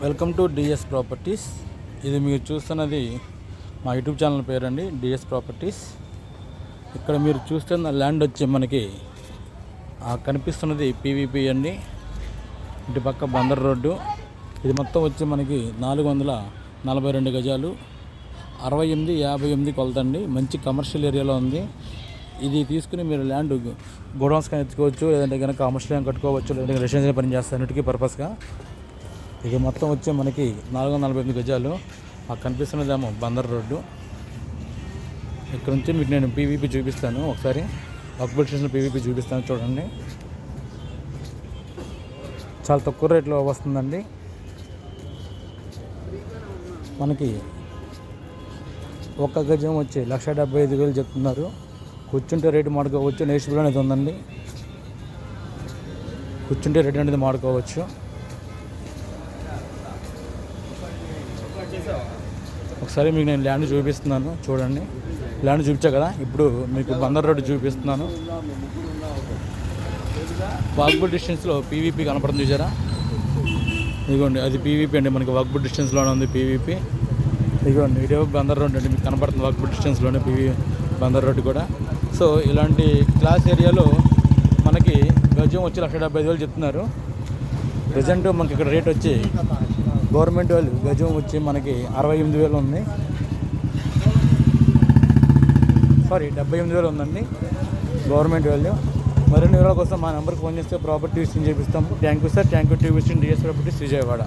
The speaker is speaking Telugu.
Welcome to DS properties. ఇది మీరు చూస్తున్నది మా యూట్యూబ్ ఛానల్ పేరండి, డిఎస్ ప్రాపర్టీస్. ఇక్కడ మీరు చూస్తున్న ల్యాండ్ వచ్చి మనకి కనిపిస్తున్నది పీవీపీ అండి. ఇటు పక్క బందర్ రోడ్డు. ఇది మొత్తం వచ్చి మనకి 442 గజాలు, 68-58 కొలతండి. మంచి కమర్షియల్ ఏరియాలో ఉంది. ఇది తీసుకుని మీరు ల్యాండ్ గోడౌన్స్ కానీ ఎత్తుకోవచ్చు, లేదంటే కనుక కమర్షియల్ కట్టుకోవచ్చు, లేదంటే రెసిడెన్షియల్ పని చేస్తారు అన్నిటికీ పర్పస్గా. ఇది మొత్తం వచ్చి మనకి 448 గజాలు. కనిపిస్తున్నదేమో బందర్ రోడ్డు. ఇక్కడ నుంచి మీకు నేను పీవీపీ చూపిస్తాను. ఒకసారి వర్కబుల్ స్టేషన్ పీవీపీ చూపిస్తాను, చూడండి. చాలా తక్కువ రేట్లో వస్తుందండి. మనకి ఒక్క గజం వచ్చి 1,75,000 చెప్తున్నారు. కూర్చుంటే రేటు మాడుకోవచ్చు, నేషనల్ అనేది ఉందండి. కూర్చుంటే రేటు అనేది మాడుకోవచ్చు. ఒకసారి మీకు నేను ల్యాండ్ చూపిస్తున్నాను, చూడండి. ల్యాండ్ చూపించా కదా, ఇప్పుడు మీకు బందర్ రోడ్డు చూపిస్తున్నాను. వాక్బుల్ డిస్టెన్స్లో పీవీపీ కనపడుతుంది, చూసారా? ఇదిగోండి, అది పీవీపీ అండి. మనకి వాక్బుల్ డిస్టెన్స్లోనే ఉంది పీవీపీ. ఇదిగోండి, ఇదే బందర్ రోడ్డు అండి, మీకు కనపడుతుంది వాక్బుల్ డిస్టెన్స్లోనే బందర్ రోడ్డు కూడా. సో ఇలాంటి క్లాస్ ఏరియాలో మనకి గజం వచ్చి 1,75,000 చెప్తున్నారు. ప్రజెంట్ మనకి ఇక్కడ రేట్ వచ్చి గవర్నమెంట్ వాళ్ళు గజం వచ్చి మనకి 68,000 ఉంది. 78,000 ఉందండి గవర్నమెంట్ వాల్యూ. మరిన్ని వివరాల కోసం మా నెంబర్కి ఫోన్ చేస్తే ప్రాపర్టీ విషయం చేపిస్తాము. Thank you sir. Thank you to visit DS properties Vijayawada.